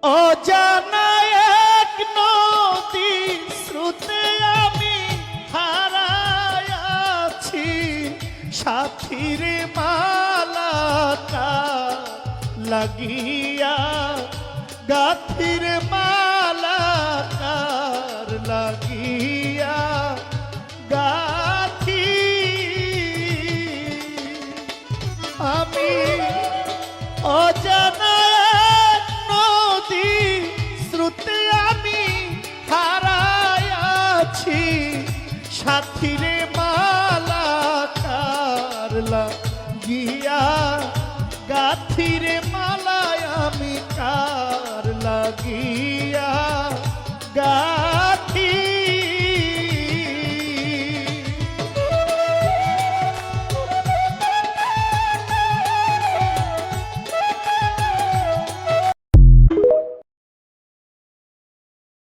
অজানা এক নদী স্রোতে আমি হারায়াছি, সাথীর মালাটা লাগিয়া, গাথির মালাটার লাগিয়া গাথি আমি অজানা এক নদী স্রোতে আমি হারায়াছি, সাথীর মালাটার লাগিয়া, গাথির মালায় আমি কার লাগিয়া